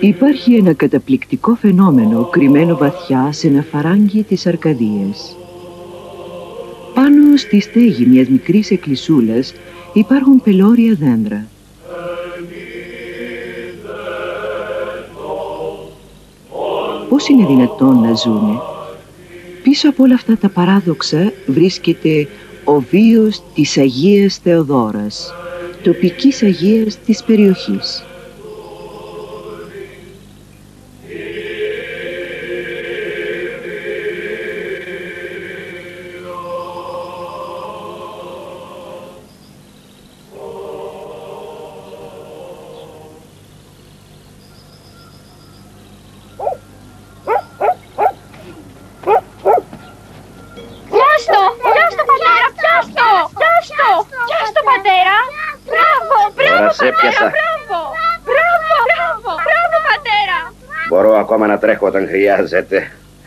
Υπάρχει ένα καταπληκτικό φαινόμενο κρυμμένο βαθιά σε ένα φαράγγι της Αρκαδίας. Πάνω στη στέγη μιας μικρής εκκλησούλας υπάρχουν πελώρια δέντρα. Πώς είναι δυνατόν να ζουνε? Πίσω από όλα αυτά τα παράδοξα βρίσκεται ο βίος της Αγίας Θεοδόρας, τοπικής Αγίας της περιοχής. Να τρέχω όταν χρειάζεται.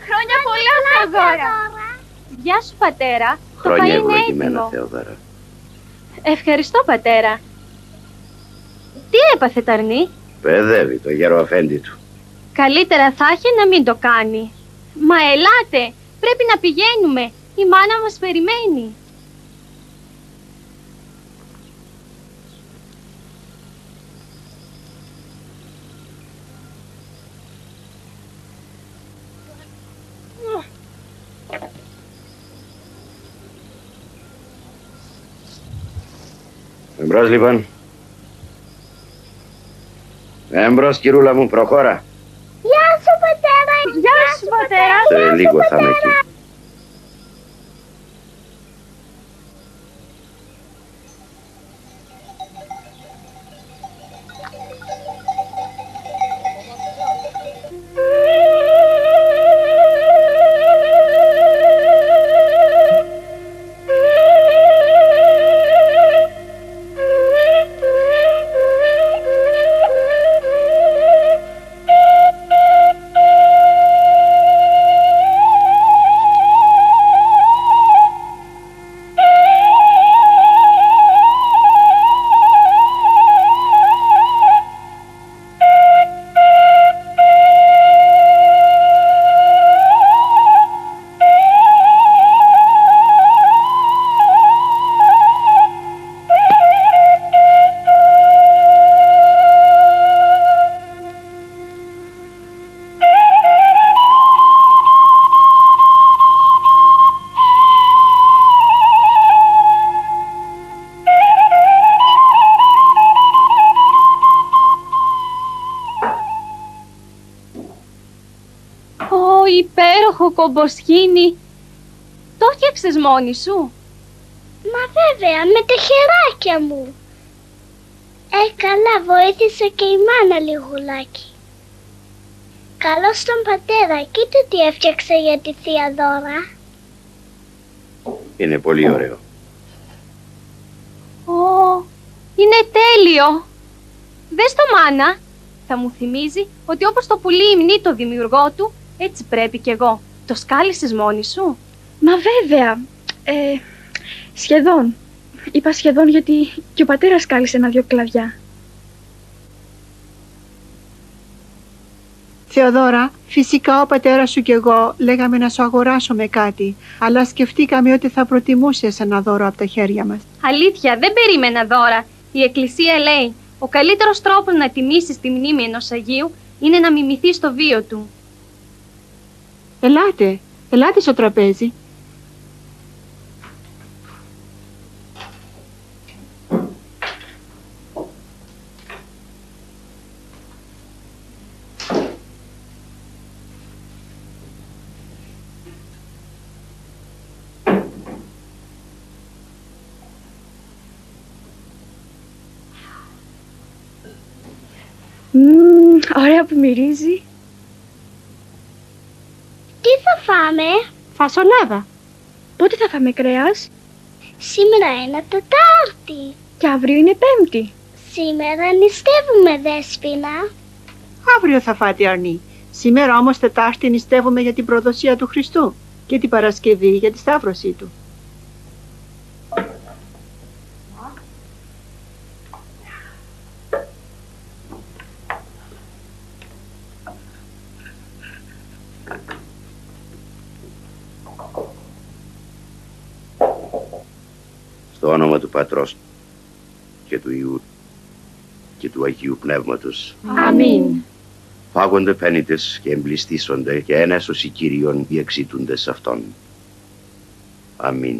Χρόνια πολλά, Θεοδώρα. Γεια σου, πατέρα. Χρόνια ευλογημένα, Θεοδώρα. Ευχαριστώ, πατέρα. Τι έπαθε Ταρνή? Παιδεύει το γέρο αφέντη του. Καλύτερα θα είχε να μην το κάνει. Μα ελάτε, πρέπει να πηγαίνουμε. Η μάνα μας περιμένει. Εμπρός λοιπόν. Εμπρός, κυρούλα μου, προχώρα. Γεια σου, πατέρα. Γεια σου, πατέρα. Σε λίγο θα είμαι εκεί. Υπέροχο κομποσχήνι. Το φτιάξες μόνη σου? Μα βέβαια, με τα χεράκια μου. Καλά, βοήθησε και η μάνα λιγουλάκι. Καλώς τον πατέρα, κοίτα τι έφτιαξε για τη θεία Δώρα. Είναι πολύ ωραίο. Είναι τέλειο. Δες το, μάνα. Θα μου θυμίζει ότι όπως το πουλί υμνεί το δημιουργό του, έτσι πρέπει κι εγώ. Το σκάλισες μόνη σου? Μα βέβαια. Σχεδόν. Είπα σχεδόν γιατί και ο πατέρας σκάλισε ένα-δυο κλαδιά. Θεοδώρα, φυσικά ο πατέρας σου κι εγώ λέγαμε να σου αγοράσουμε κάτι, αλλά σκεφτήκαμε ότι θα προτιμούσες ένα δώρο από τα χέρια μας. Αλήθεια, δεν περίμενα δώρα. Η Εκκλησία λέει, ο καλύτερος τρόπος να τιμήσεις τη μνήμη ενός Αγίου είναι να μιμηθείς το βίο του. Ελάτε στο τραπέζι. Ωραία που μυρίζει. Τι θα φάμε? Φασολάδα. Πότε θα φάμε κρέας? Σήμερα είναι Τετάρτη. Και αύριο είναι Πέμπτη. Σήμερα νηστεύουμε, Δέσποινα. Αύριο θα φάτε αρνή. Σήμερα όμως Τετάρτη νηστεύουμε για την προδοσία του Χριστού και την Παρασκευή για τη Σταύρωσή του. Το όνομα του Πατρός και του Υιού και του Αγίου Πνεύματος. Αμήν. Φάγονται πένητες και εμπληστήσονται και ένεσος Κύριον οι εξήτουντες αυτών. Αμήν.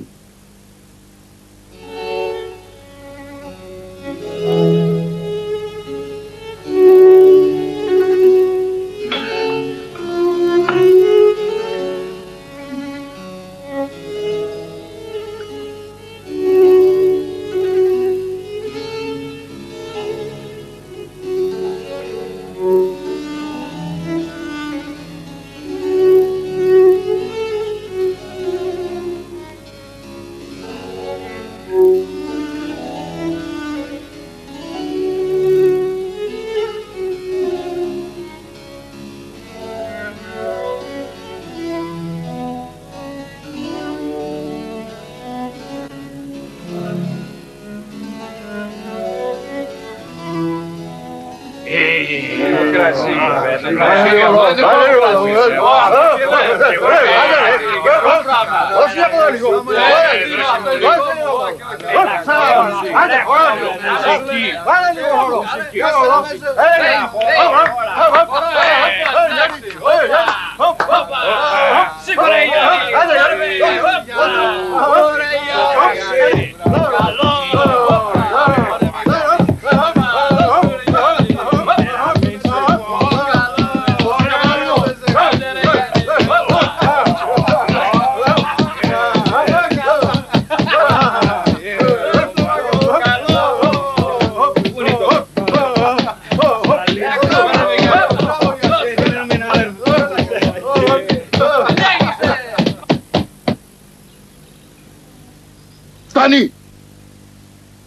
Φτάνει!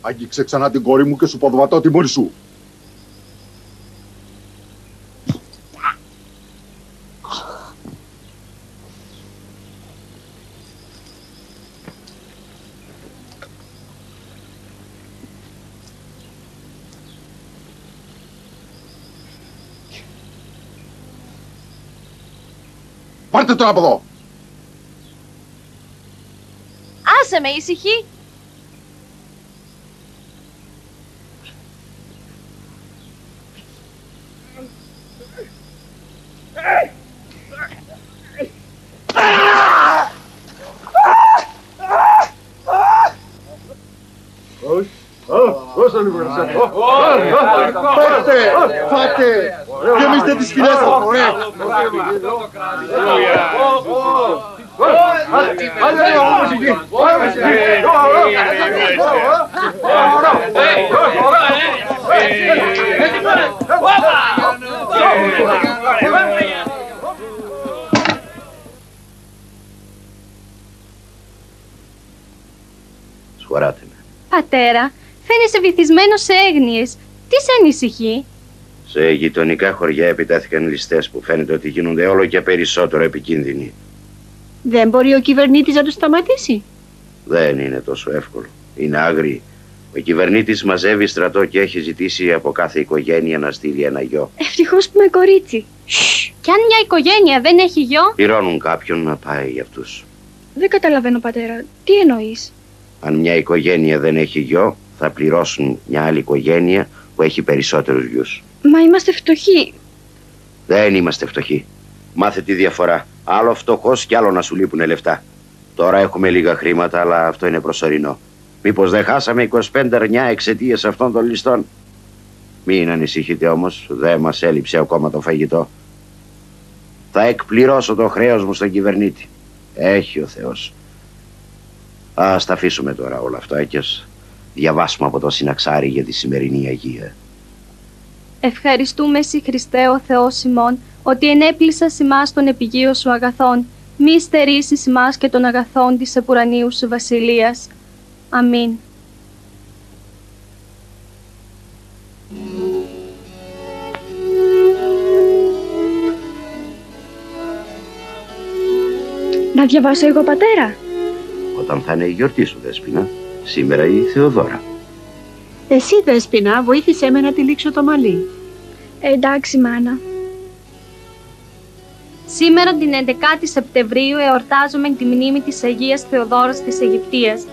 Άγγιξε ξανά την κόρη μου και σου ποδοβατώ τη μούρη σου. Πάρτε τον από εδώ! Άσε με ήσυχη. Φάτε! Γεμίστε τις σκηνές σας, ωραία! Συγχωράτε με. Πατέρα, φαίνεσαι βυθισμένος σε έγνοιες. Τι σε ανησυχεί? Σε γειτονικά χωριά επιτέθηκαν ληστές που φαίνεται ότι γίνονται όλο και περισσότερο επικίνδυνοι. Δεν μπορεί ο κυβερνήτης να τους σταματήσει? Δεν είναι τόσο εύκολο. Είναι άγριοι. Ο κυβερνήτης μαζεύει στρατό και έχει ζητήσει από κάθε οικογένεια να στείλει ένα γιο. Ευτυχώς που είμαι κορίτσι. Κι αν μια οικογένεια δεν έχει γιο? Πληρώνουν κάποιον να πάει για αυτούς. Δεν καταλαβαίνω, πατέρα. Τι εννοείς? Αν μια οικογένεια δεν έχει γιο, θα πληρώσουν μια άλλη οικογένεια που έχει περισσότερους γιους. Μα είμαστε φτωχοί. Δεν είμαστε φτωχοί. Μάθε τη διαφορά. Άλλο φτωχός κι άλλο να σου λείπουν λεφτά. Τώρα έχουμε λίγα χρήματα, αλλά αυτό είναι προσωρινό. Μήπως δεν χάσαμε 25 αρνιά εξαιτίας αυτών των ληστών? Μην ανησυχείτε όμως, δεν μας έλειψε ακόμα το φαγητό. Θα εκπληρώσω το χρέος μου στον κυβερνήτη. Έχει ο Θεός. Ας τα αφήσουμε τώρα όλα αυτά και ας διαβάσουμε από το συναξάρι για τη σημερινή Αγία. Ευχαριστούμε σοι Χριστέ ο Θεός ημών, ότι ενέπλησας ημάς των επιγείων σου αγαθών, μη στερήσεις ημάς και των αγαθών της επουρανίου σου βασιλείας. Αμήν. Να διαβάσω εγώ, πατέρα? Όταν θα είναι η γιορτή σου, Δέσποινα. Σήμερα η Θεοδώρα. Εσύ, Δέσποινα, βοήθησέ με να τυλίξω το μαλλί. Εντάξει, μάνα. Σήμερα την 11η Σεπτεμβρίου εορτάζουμε τη μνήμη της Αγίας Θεοδόρας της Αιγυπτίας.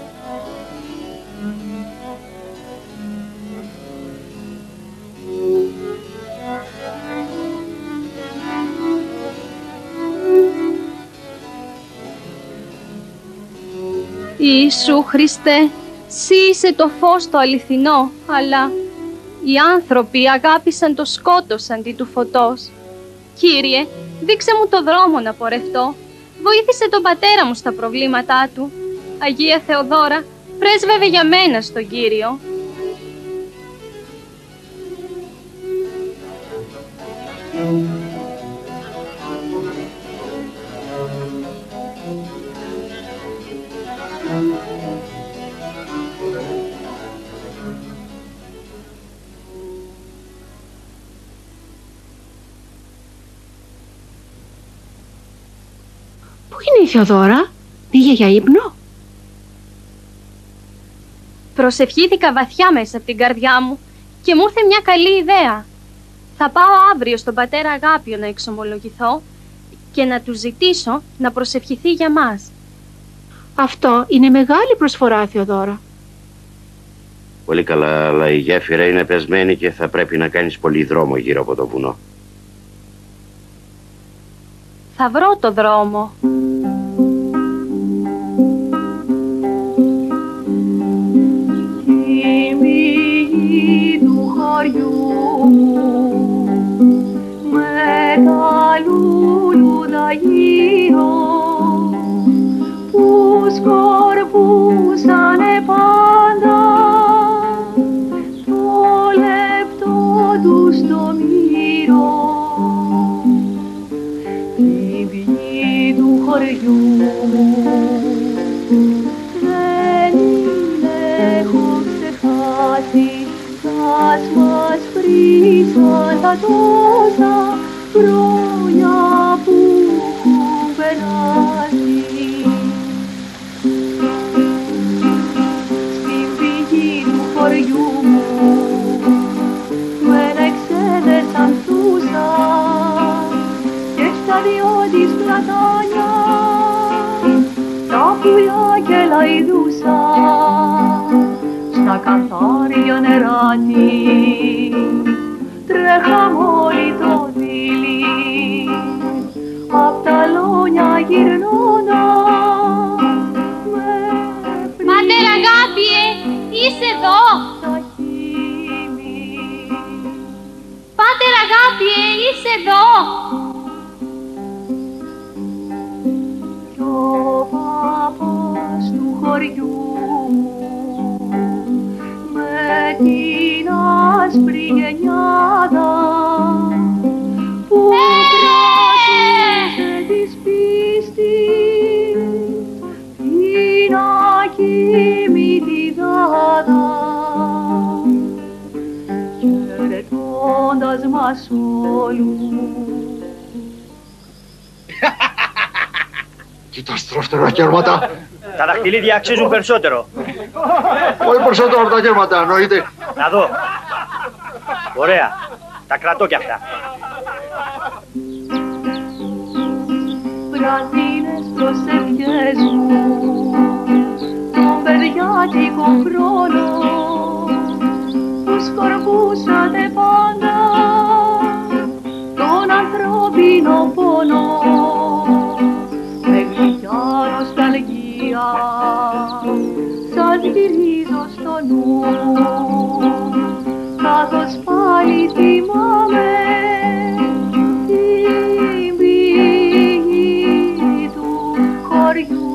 Ιησού Χριστέ, Συ είσαι το φως το αληθινό, αλλά οι άνθρωποι αγάπησαν το σκότος αντί του φωτός. Κύριε, δείξε μου το δρόμο να πορευτώ. Βοήθησε τον πατέρα μου στα προβλήματά του. Αγία Θεοδώρα, πρέσβευε για μένα στον Κύριο. Πού είναι η Θεοδώρα? Πήγε για ύπνο? Προσευχήθηκα βαθιά μέσα από την καρδιά μου και μου ήρθε μια καλή ιδέα. Θα πάω αύριο στον πατέρα Αγάπιο να εξομολογηθώ και να του ζητήσω να προσευχηθεί για μας. Αυτό είναι μεγάλη προσφορά, Θεοδώρα. Πολύ καλά, αλλά η γέφυρα είναι πεσμένη και θα πρέπει να κάνεις πολύ δρόμο γύρω από το βουνό. Θα βρω το δρόμο. Η μύγη του χωριού με τα λουλούδα γύρω που σκορπούσανε πάντα το λεπτό τους το μύρο. Την πηγή του χωριού δεν έχω ξεχάσει, θα μας βρίσαν τα τόσα χρόνια που έχουν περάσει. Στην πηγή του χωριού μου με εξέδες ανθούσαν και στα δυο της πλατάνια τα πουλιά και λαϊδούσαν. Στα καθάρια νεράνι τρέχαμε όλοι το δίλη απ' τα λόνια γυρνώνα. Πάτερ Αγάπιε, είσαι εδώ! Πάτερ Αγάπιε, είσαι εδώ! Κι ο παπάς του χωριού με την άσπρη γενιάδα που κράτησε της πίστης την ακίμητη δάδα, χαιρετώντας μας όλους. Κοίτα στροφτερά κέρματα. Τα δαχτυλίδια αξίζουν περισσότερο. Πολύ περισσότερο από τα κέρματα, εννοείται. Να δω. Ωραία. Τα κρατώ κι αυτά. Βραδίνες προσευχές μου τον παιδιάτικο χρόνο που σκορπούσατε πάντα τον ανθρώπινο πόνο με γλυκιά νοσταλγία σας γυρίζω στο νου καθώς πάλι θυμάμαι την πηγή του χωριού.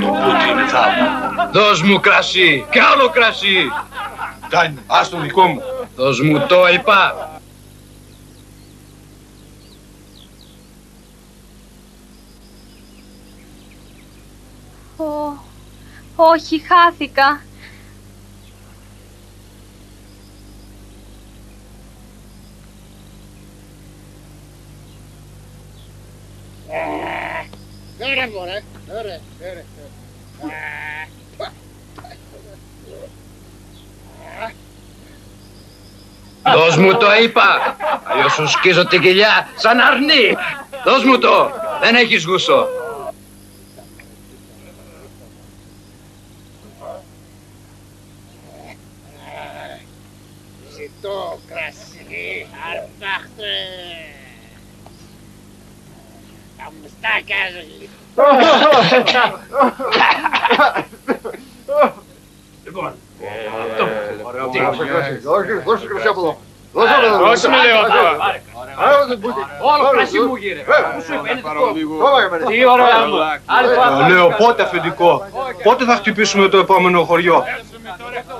Το κούτσι είναι θαύμα. Δώσ' μου κρασί και άλλο κρασί. Κάνει, ας το δικό μου. Δώσ' μου το είπα. Όχι, χάθηκα. Ωραία, μωρέ. Ωραία. Δώσ' μου το είπα. Αλλιώς σου σκίζω την κοιλιά σαν αρνί. Δώσ' μου το. Δεν έχεις γούσο. Ζητώ κρασί, αρπάχτρε. Τα μουστάκια σου. Λοιπόν, δώσε κρασί από εδώ. δώσε με λέω αυτό. Όλο κρασί μου γύρε. Τι ωραία. Λέω πότε αφεντικό, πότε θα χτυπήσουμε το επόμενο χωριό.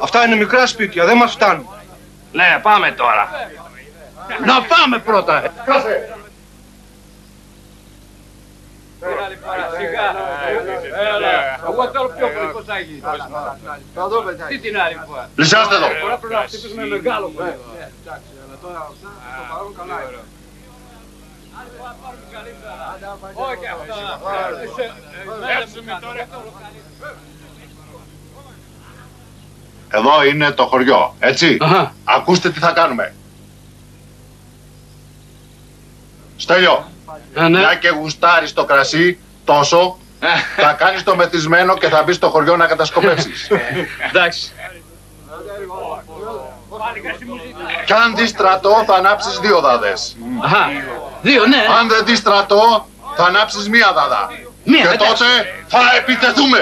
Αυτά είναι μικρά σπίτια, δεν μας φτάνουν. Ναι, πάμε τώρα. Να πάμε πρώτα. Κάσε. Εγώ θέλω πιο πολύ πώς θα γίνει. Τι την άλλη φορά. Πλησιάστε εδώ. Τώρα πρέπει να χτυπήσουμε μεγάλο πολύ. Όχι αυτά. Εδώ είναι το χωριό, έτσι. Ακούστε τι θα κάνουμε. Στέλιο, μια και γουστάρεις το κρασί τόσο, θα κάνεις το μεθυσμένο και θα μπεις στο χωριό να κατασκοπεύσεις. Εντάξει. Κι αν δεις στρατό θα ανάψεις 2 δάδες. Αχα, 2, ναι. Αν δεν δεις στρατό θα ανάψεις 1 δάδα. Μία, και τότε θα επιτεθούμε.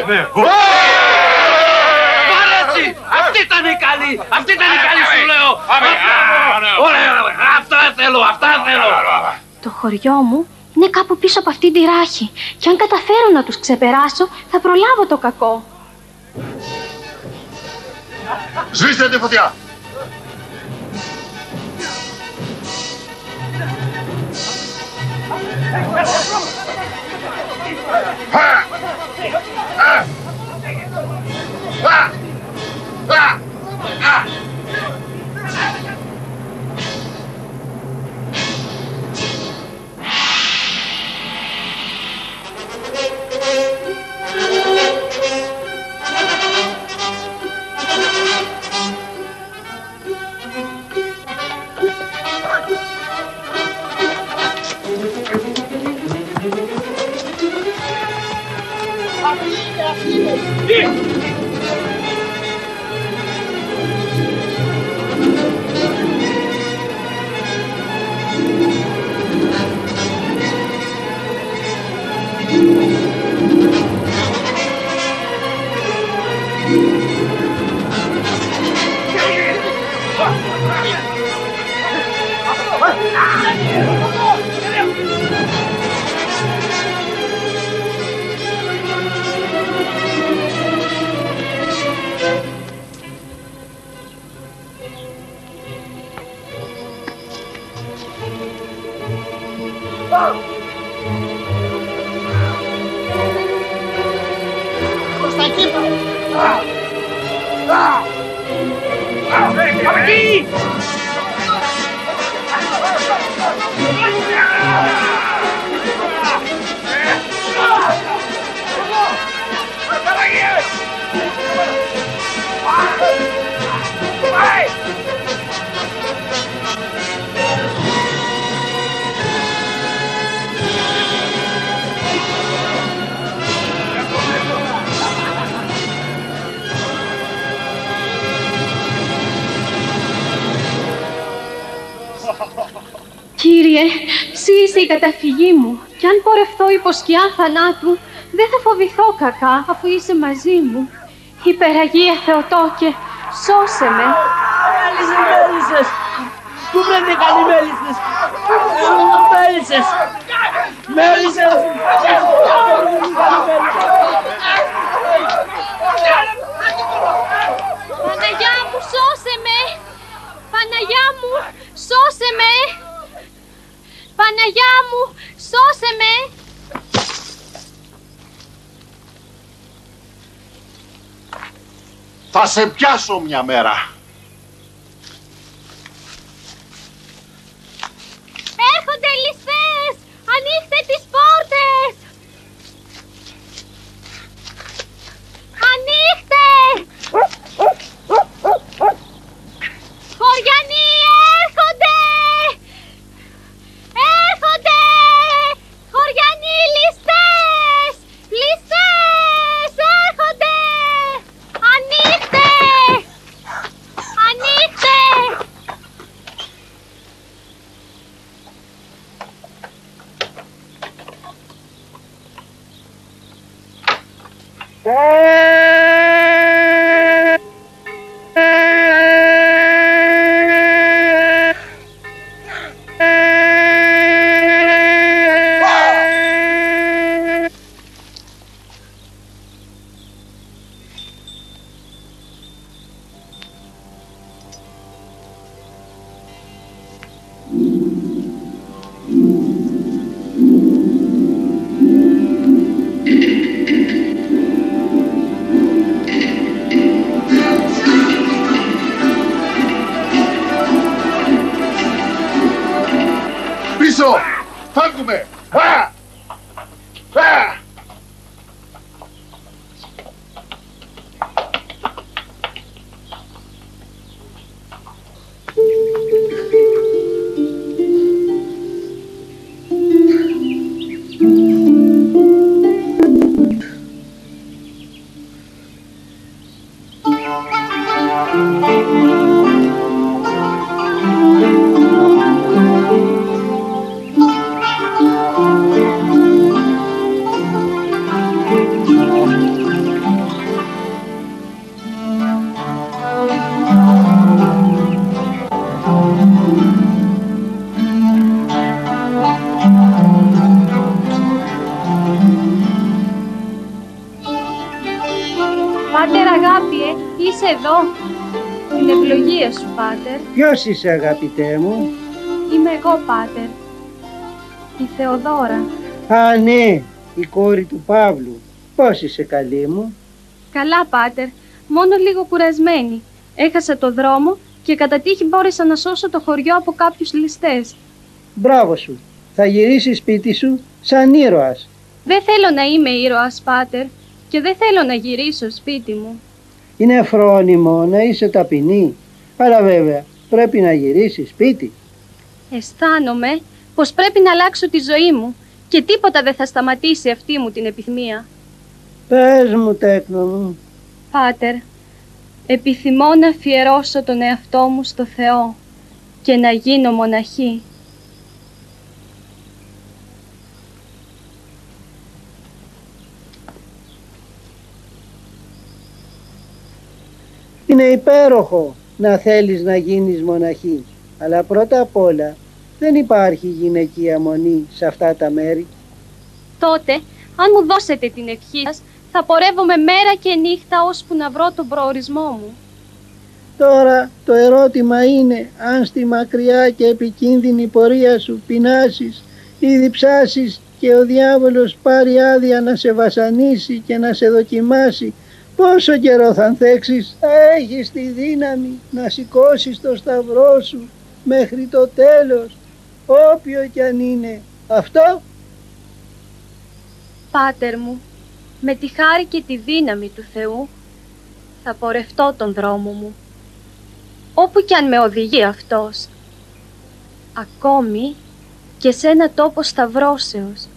Παρέτσι! Αυτή ήταν η καλή! Αυτή ήταν η καλή σου λέω! Ωραία! Αυτά θέλω! Αυτά θέλω! Το χωριό μου είναι κάπου πίσω από αυτήν τη ράχη. Και αν καταφέρω να τους ξεπεράσω, θα προλάβω το κακό. Σβήστε τη φωτιά! Κύριε, εσύ είσαι η καταφυγή μου. Κι αν πορευθώ υπό σκιά θανάτου, δεν θα φοβηθώ κακά, αφού είσαι μαζί μου. Υπεραγία Θεοτόκε, σώσε με. Μέλισσες! Πού βρέθηκαν οι μέλισσες! Μέλισσες! Μέλισσες! Παναγιά μου, σώσε με! Παναγιά μου, σώσε με! Παναγιά μου, σώσε με! Θα σε πιάσω μια μέρα. Έρχονται ληστές! Ανοίξτε τις πόρτες! Ανοίξτε! Χωριανοί έρχονται! Έρχονται! Χωριανοί ληστές! Ληστές! Έρχονται! Ανοίξτε! Φεύγουμε! Πάτερ αγάπη, είσαι εδώ. Την ευλογία σου, Πάτερ. Ποιος είσαι, αγαπητέ μου? Είμαι εγώ, Πάτερ. Η Θεοδόρα. Α, ναι, η κόρη του Παύλου. Πώς είσαι, καλή μου? Καλά, Πάτερ. Μόνο λίγο κουρασμένη. Έχασα το δρόμο και κατά τύχη μπόρεσα να σώσω το χωριό από κάποιους ληστές. Μπράβο σου. Θα γυρίσεις σπίτι σου σαν ήρωας. Δεν θέλω να είμαι ήρωας, Πάτερ, και δεν θέλω να γυρίσω σπίτι μου. Είναι φρόνιμο να είσαι ταπεινή, αλλά βέβαια πρέπει να γυρίσεις σπίτι. Αισθάνομαι πως πρέπει να αλλάξω τη ζωή μου και τίποτα δεν θα σταματήσει αυτή μου την επιθυμία. Πες μου, τέκνο μου. Πάτερ, επιθυμώ να αφιερώσω τον εαυτό μου στο Θεό και να γίνω μοναχή. Είναι υπέροχο να θέλεις να γίνεις μοναχή, αλλά πρώτα απ' όλα δεν υπάρχει γυναικεία μονή σε αυτά τα μέρη. Τότε, αν μου δώσετε την ευχή σας, θα πορεύομαι μέρα και νύχτα ώσπου να βρω τον προορισμό μου. Τώρα το ερώτημα είναι αν στη μακριά και επικίνδυνη πορεία σου πεινάσεις ή διψάσεις και ο διάβολος πάρει άδεια να σε βασανίσει και να σε δοκιμάσει, πόσο καιρό θα ανθέξεις? Έχεις τη δύναμη να σηκώσεις το σταυρό σου μέχρι το τέλος, όποιο κι αν είναι αυτό. Πάτερ μου, με τη χάρη και τη δύναμη του Θεού θα πορευτώ τον δρόμο μου, όπου κι αν με οδηγεί αυτός, ακόμη και σε ένα τόπο σταυρώσεως.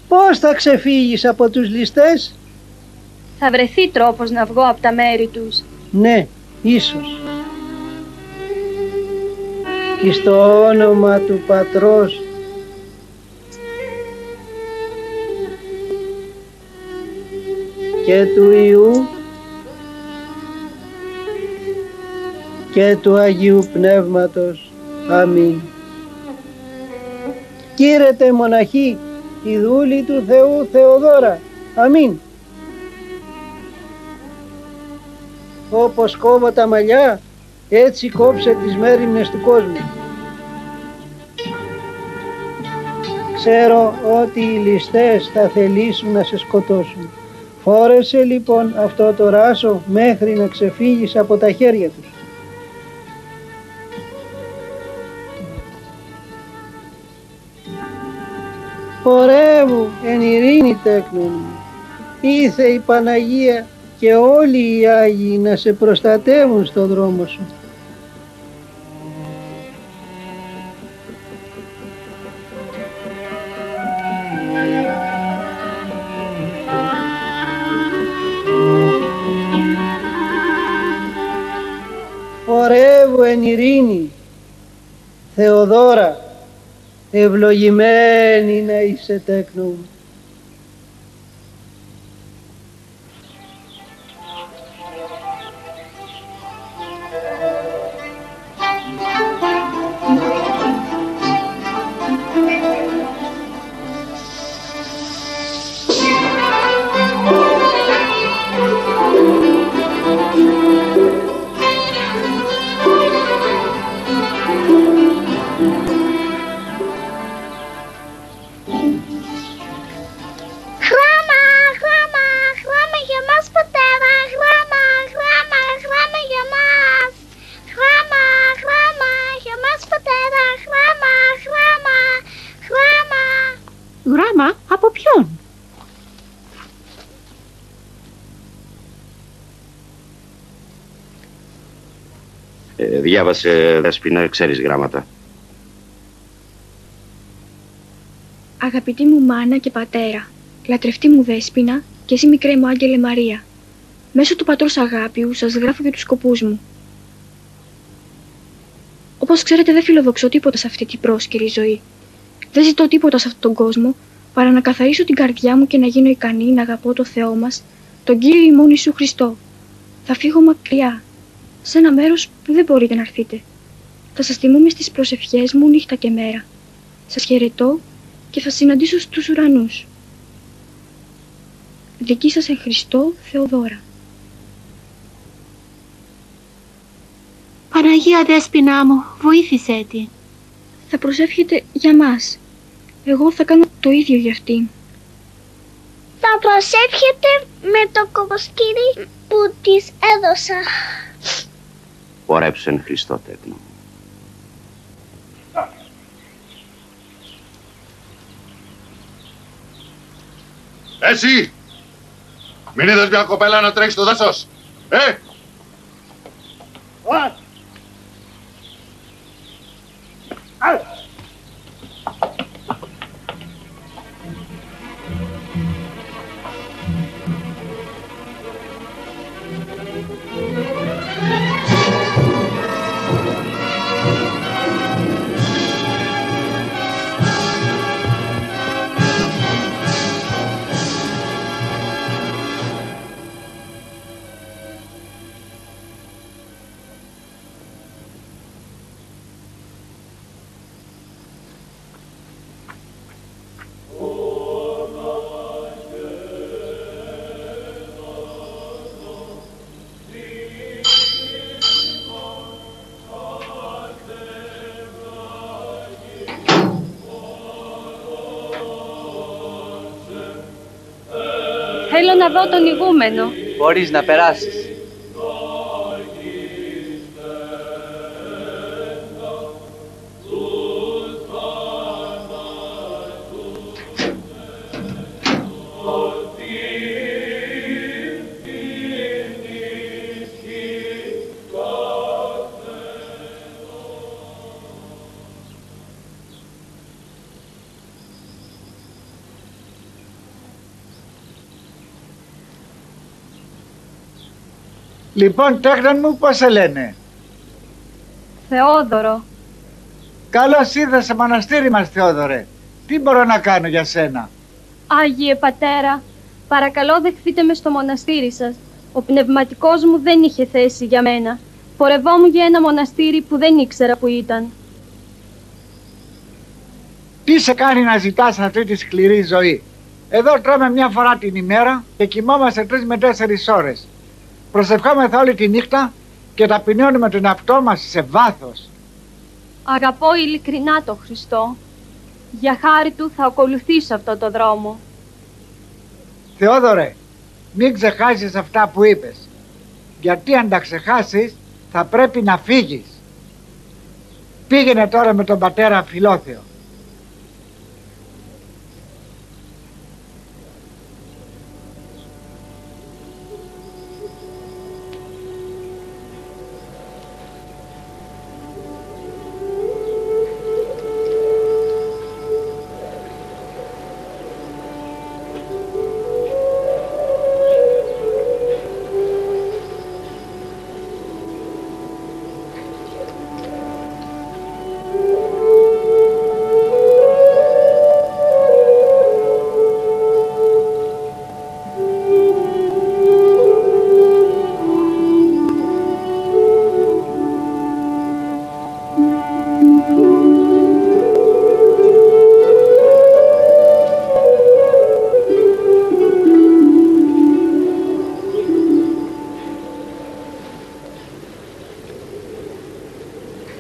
Πώς θα ξεφύγεις από τους ληστές? Θα βρεθεί τρόπος να βγω από τα μέρη τους. Ναι, ίσως. Και στο όνομα του Πατρός και του Υιού και του Αγίου Πνεύματος. Αμήν. Κήρετε μοναχή, η δούλη του Θεού Θεοδόρα. Αμήν. Όπως κόβω τα μαλλιά, έτσι κόψε τις μέριμνες του κόσμου. Ξέρω ότι οι ληστές θα θελήσουν να σε σκοτώσουν. Φόρεσε λοιπόν αυτό το ράσο μέχρι να ξεφύγεις από τα χέρια τους. Πορεύου εν ειρήνη, τέκνο μου. Ήθε η Παναγία και όλοι οι Άγιοι να σε προστατεύουν στον δρόμο σου. Πορεύου εν ειρήνη, Θεοδόρα, ευλογημένη να είσαι, τέκνο μου. Ποιον? Διάβασε, Δέσποινα, ξέρεις γράμματα. Αγαπητή μου μάνα και πατέρα, λατρευτή μου Δέσποινα και εσύ μικρέ μου Άγγελε Μαρία, μέσω του πατρός Αγάπιου σας γράφω για τους σκοπούς μου. Όπως ξέρετε, δεν φιλοδοξώ τίποτα σε αυτή την πρόσκαιρη ζωή. Δεν ζητώ τίποτα σε αυτόν τον κόσμο, παρά να καθαρίσω την καρδιά μου και να γίνω ικανή να αγαπώ το Θεό μας, τον Κύριο ημών Ιησού Χριστό. Θα φύγω μακριά, σε ένα μέρος που δεν μπορείτε να έρθετε. Θα σας τιμούμε στις προσευχές μου νύχτα και μέρα. Σας χαιρετώ και θα συναντήσω στους ουρανούς. Δική σας εν Χριστώ, Θεοδόρα. Παναγία Δέσποινά μου, βοήθησέ τη. Θα προσεύχεται για μας. Εγώ θα κάνω το ίδιο για αυτήν. Θα προσεύχεται με το κομποσκύρι που της έδωσα. Πορέψεν Χριστό τέκνο. Εσύ! Μην είδες μια κοπέλα να τρέχει στο δάσος! Θέλω να δω τον ηγούμενο. Μπορείς να περάσεις. Λοιπόν, τέχνον μου, πώς σε λένε? Θεόδωρο. Καλώς ήρθες σε μοναστήρι μας, Θεόδωρε. Τι μπορώ να κάνω για σένα? Άγιε Πατέρα, παρακαλώ δεχθείτε με στο μοναστήρι σας. Ο πνευματικός μου δεν είχε θέση για μένα. Πορευόμουν για ένα μοναστήρι που δεν ήξερα που ήταν. Τι σε κάνει να ζητάς αυτή τη σκληρή ζωή? Εδώ τρώμε μια φορά την ημέρα και κοιμόμαστε 3 με 4 ώρες. Προσευχόμεθα όλη τη νύχτα και ταπεινώνουμε τον εαυτό μας σε βάθος. Αγαπώ ειλικρινά τον Χριστό. Για χάρη του θα ακολουθήσω αυτό το δρόμο. Θεόδωρε, μην ξεχάσεις αυτά που είπες. Γιατί αν τα ξεχάσεις θα πρέπει να φύγεις. Πήγαινε τώρα με τον πατέρα Φιλόθεο.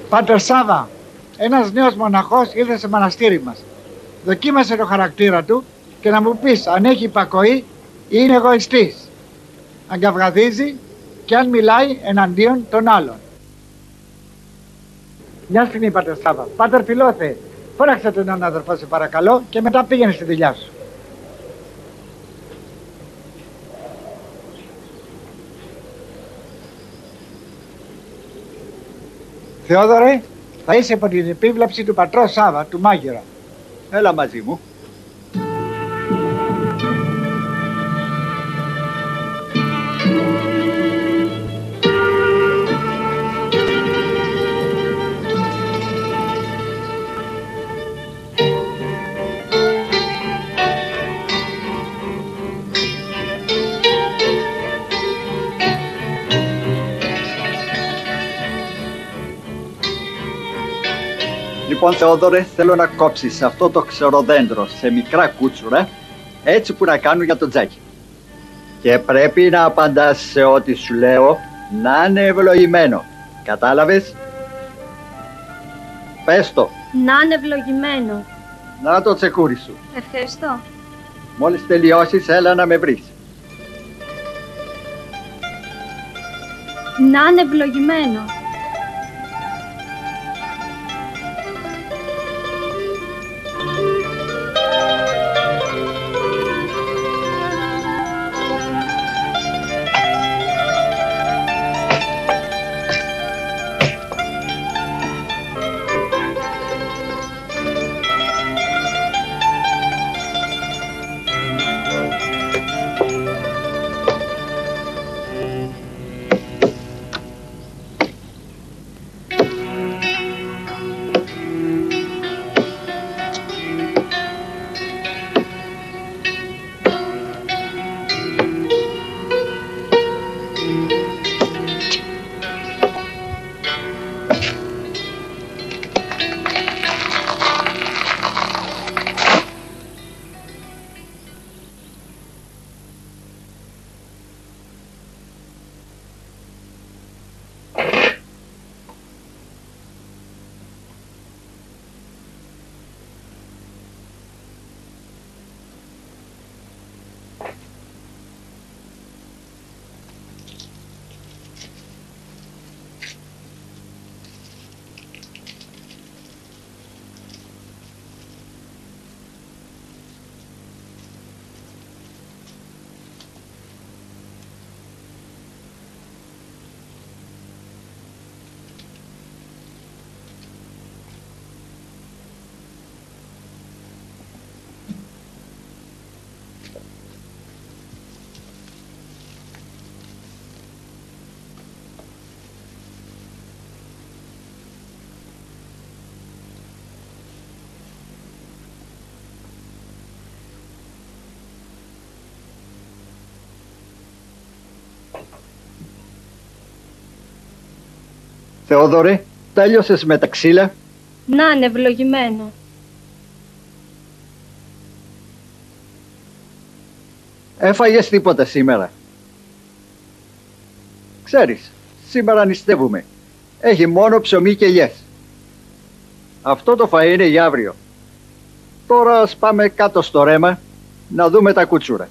Πάτερ Σάβα, ένας νέος μοναχός ήρθε σε μοναστήρι μας. Δοκίμασε το χαρακτήρα του και να μου πεις αν έχει υπακοή ή είναι εγωιστής. Αν καυγαδίζει και αν μιλάει εναντίον των άλλων. Μια στιγμή, Πάτερ Σάβα. Πάτερ Φιλόθε, φώναξε τον νέο αδερφό σε παρακαλώ και μετά πήγαινε στη δουλειά σου. Θεόδωρε, θα είσαι από την επίβλεψη του πατρός Σάβα, του μάγειρα. Έλα μαζί μου. Λοιπόν, Θεόδωρε, θέλω να κόψεις αυτό το ξεροδέντρο σε μικρά κούτσουρα, έτσι που να κάνουν για το τζάκι. Και πρέπει να απαντάς σε ό,τι σου λέω, να είναι ευλογημένο. Κατάλαβες? Πες το. Να είναι ευλογημένο. Να το τσεκούρι σου. Ευχαριστώ. Μόλις τελειώσεις, έλα να με βρεις. Να είναι ευλογημένο. Θεόδωρε, τέλειωσες με τα ξύλα? Να είναι ευλογημένο. Έφαγες τίποτα σήμερα? Ξέρεις, σήμερα νηστεύουμε. Έχει μόνο ψωμί και ελιές. Αυτό το φαΐ είναι για αύριο. Τώρα ας πάμε κάτω στο ρέμα να δούμε τα κουτσούρα.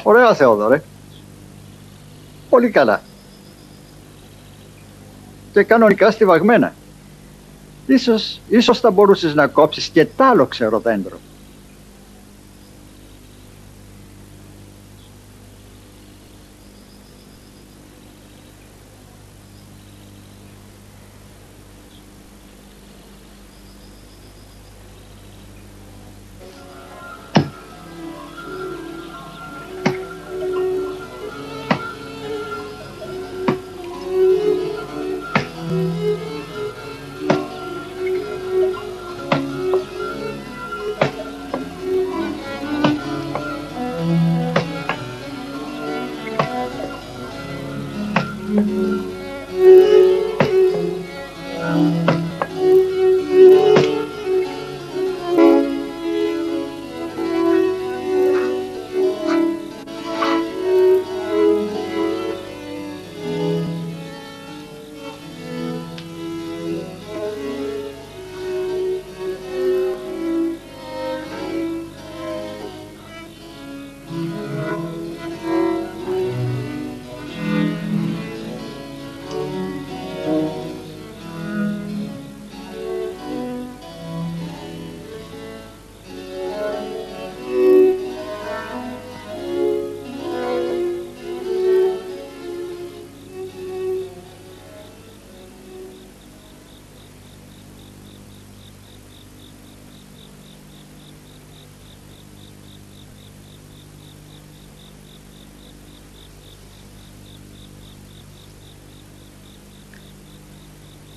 Ωραία, Θεόδωρε. Πολύ καλά. Και κανονικά στιβαγμένα. Ίσως θα μπορούσες να κόψεις και τ' άλλο ξεροδέντρο.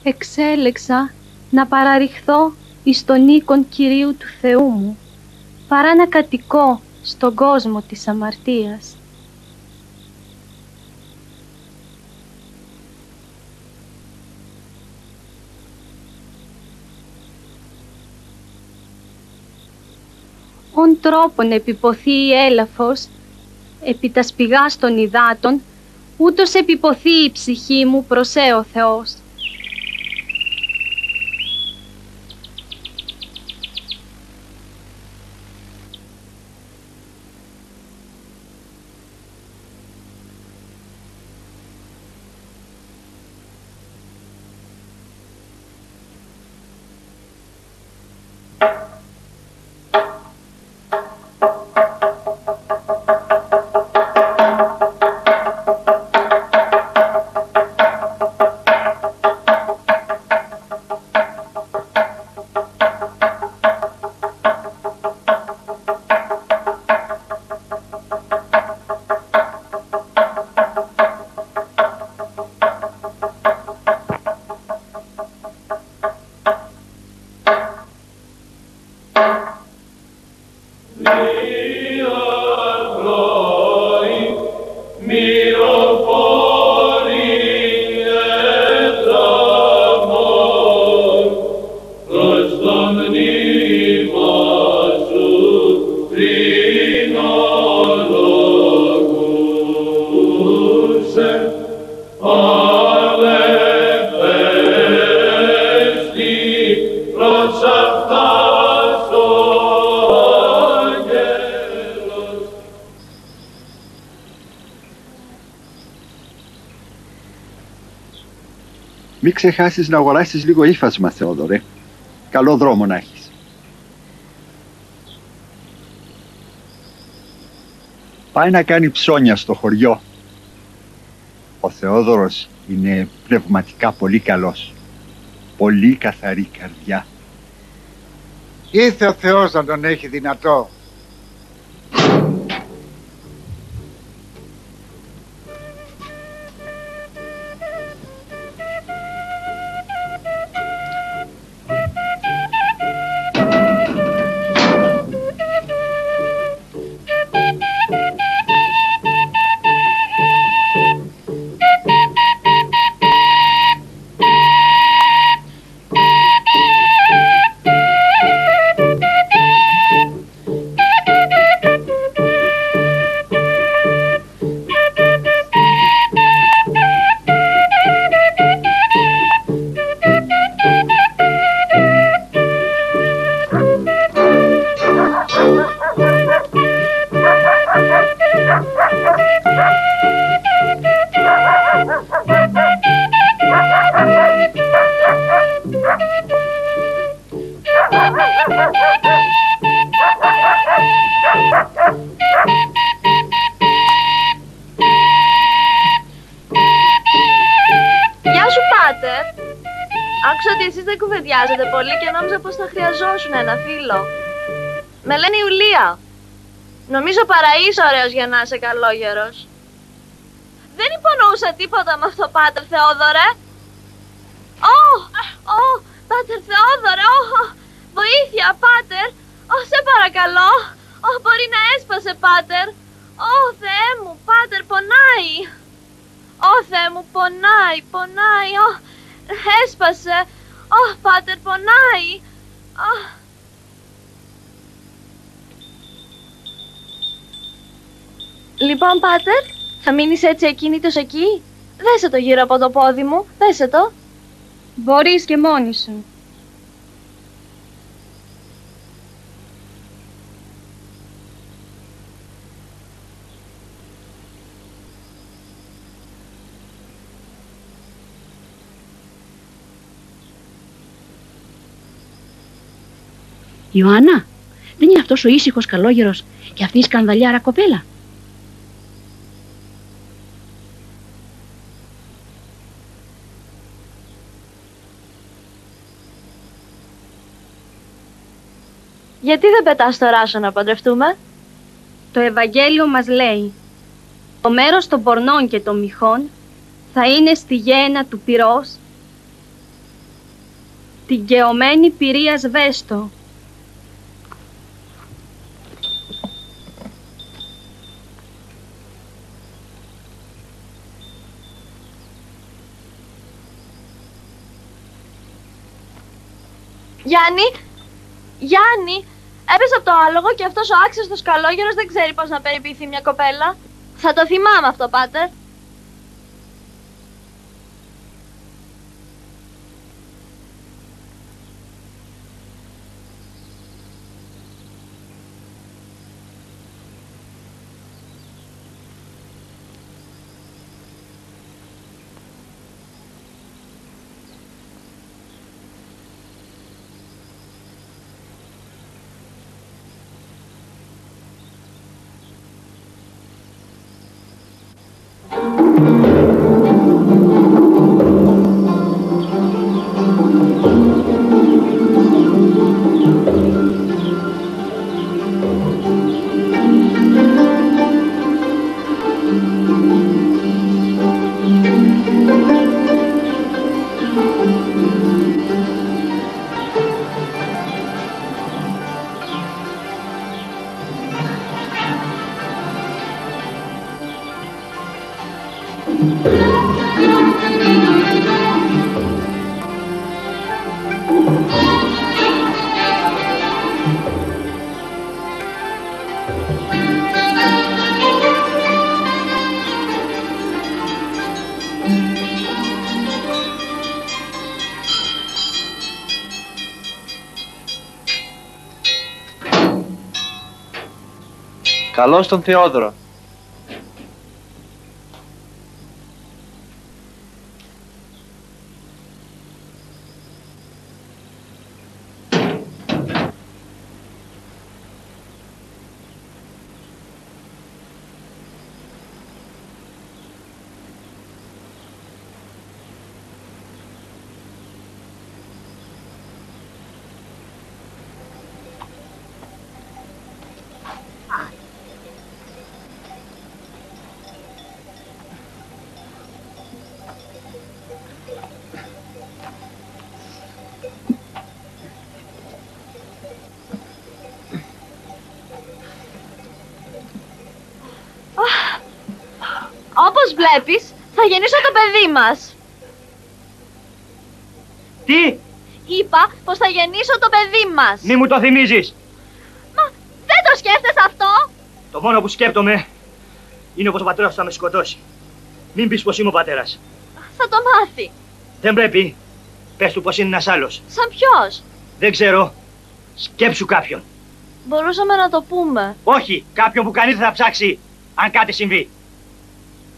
Εξέλεξα να παραρριχθώ εις τον οίκον Κυρίου του Θεού μου, παρά να κατοικώ στον κόσμο της αμαρτίας. Ον τρόπον επιποθεί η έλαφος, επί τα σπηγάς των υδάτων, ούτως επιποθεί η ψυχή μου προσέ ο Θεός. Μην ξεχάσεις να αγοράσεις λίγο ύφασμα, Θεόδωρε. Καλό δρόμο να έχεις. Πάει να κάνει ψώνια στο χωριό. Ο Θεόδωρος είναι πνευματικά πολύ καλός. Πολύ καθαρή καρδιά. Ήρθε ο Θεός να τον έχει δυνατό. Άκουσα ότι εσείς δεν κουβεντιάζετε πολύ και νόμιζα πως θα χρειαζόσουν ένα φίλο. Με λένε Ιουλία. Νομίζω παραείσαι ωραίος για να είσαι καλόγερος. Δεν υπονοούσα τίποτα με αυτό, Πάτερ Θεόδωρε. Πάτερ Θεόδωρε, βοήθεια, Πάτερ. Σε παρακαλώ. Μπορεί να έσπασε, Πάτερ. Θεέ μου, Πάτερ, πονάει. Θεέ μου, πονάει. Έσπασε. Πάτερ, πονάει. Λοιπόν, Πάτερ, θα μείνεις έτσι εκκίνητος εκεί? Δέσε το γύρω από το πόδι μου, δέσε το. Μπορείς και μόνη σου. Ιωάννα, δεν είναι αυτός ο ήσυχος καλόγερος και αυτή η σκανδαλιάρα κοπέλα? Γιατί δεν πετάς το ράσο να παντρευτούμε? Το Ευαγγέλιο μας λέει: το μέρος των πορνών και των μυχών θα είναι στη γέννα του πυρός την γεωμένη Πυρίας Βέστο. Γιάννη, έπεσε από το άλογο και αυτός ο άξιστος καλόγερος δεν ξέρει πώς να περιποιηθεί μια κοπέλα. Θα το θυμάμαι αυτό, πάτερ. Καλώς τον Θεόδωρο. Όπως βλέπεις, θα γεννήσω το παιδί μας. Τι? Είπα πως θα γεννήσω το παιδί μας. Μη μου το θυμίζεις. Μα δεν το σκέφτεσαι αυτό? Το μόνο που σκέπτομαι είναι πως ο πατέρας σου θα με σκοτώσει. Μην πεις πως είμαι ο πατέρας. Θα το μάθει. Δεν πρέπει. Πες του πως είναι ένας άλλος. Σαν ποιος? Δεν ξέρω. Σκέψου κάποιον. Μπορούσαμε να το πούμε. Όχι, κάποιον που κανείς δεν θα ψάξει αν κάτι συμβεί.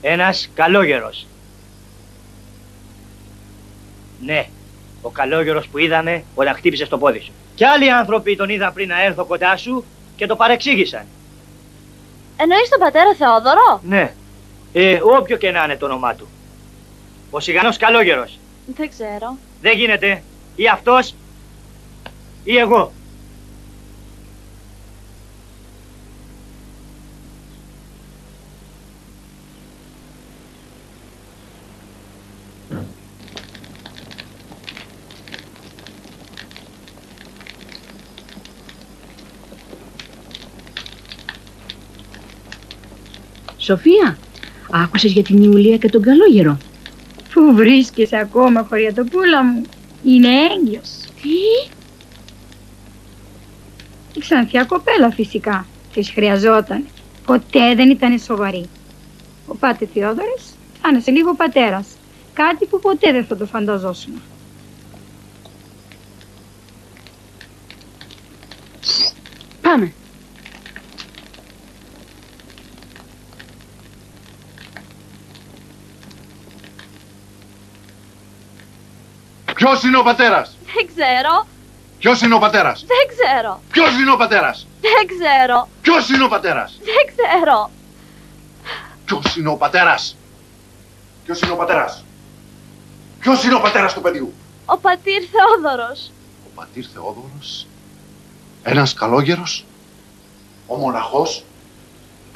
Ένας καλόγερος. Ναι, ο καλόγερος που είδαμε όταν χτύπησε στο πόδι σου. Κι άλλοι άνθρωποι τον είδαν πριν να έρθω κοντά σου και το παρεξήγησαν. Εννοείς τον πατέρα Θεόδωρο? Ναι, όποιο και να είναι το όνομά του. Ο σιγανός καλόγερος. Δεν ξέρω. Δεν γίνεται. Ή αυτός ή εγώ. Σοφία, άκουσες για την Ιουλία και τον καλόγερο? Πού βρίσκεσαι ακόμα, χωριατοπούλα μου? Είναι έγκυος. Τι? Η ξανθιά κοπέλα φυσικά. Της χρειαζόταν. Ποτέ δεν ήταν σοβαρή. Ο πάτε Θεόδωρος θα είναι σε λίγο πατέρας. Κάτι που ποτέ δεν θα το φανταζόσουν. Πάμε. Ποιος είναι ο πατέρας? Δεν ξέρω. Ποιος είναι ο πατέρας? Δεν ξέρω. Ποιος είναι ο πατέρας? Δεν ξέρω. Ποιος είναι ο πατέρας? Δεν ξέρω. Ποιος είναι ο πατέρας? Ποιος είναι ο πατέρας? Ποιος είναι ο πατέρας του παιδιού? Ο πατήρ Θεόδωρος. Ο πατήρ Θεόδωρος? Ένας καλόγερος? Ο μοναχός?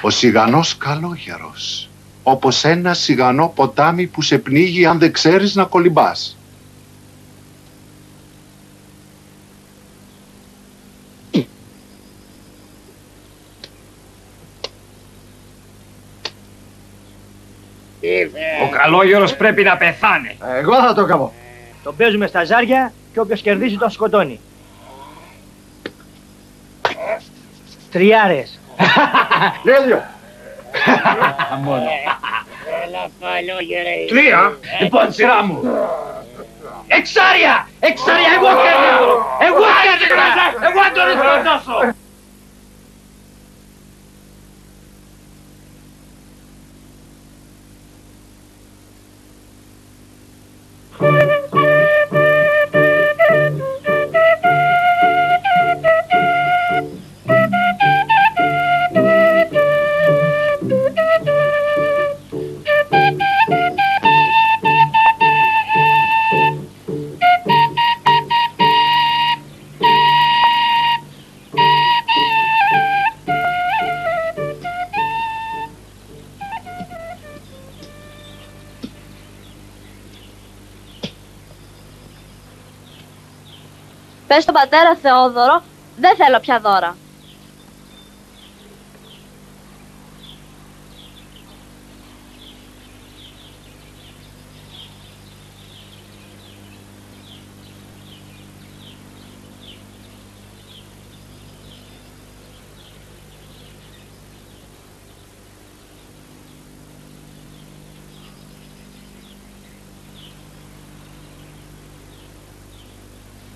Ο σιγανός καλόγερος. Όπως ένα σιγανό ποτάμι που σε πνίγει αν δεν ξέρεις να κολυμπάς. Ο καλόγερος πρέπει να πεθάνει. Εγώ θα το κάνω. Τον παίζουμε στα ζάρια και όποιος κερδίσει τον σκοτώνει. Τριάρες. Τέλειο. Έλα καλόγερε. Τρία. Λοιπόν, σειρά μου. Εξάρια! Εξάρια! Εγώ κέρδισα! Εγώ κέρδισα! Εγώ τον σκοτώσω! Πες στον πατέρα Θεόδωρο, δεν θέλω πια δώρα.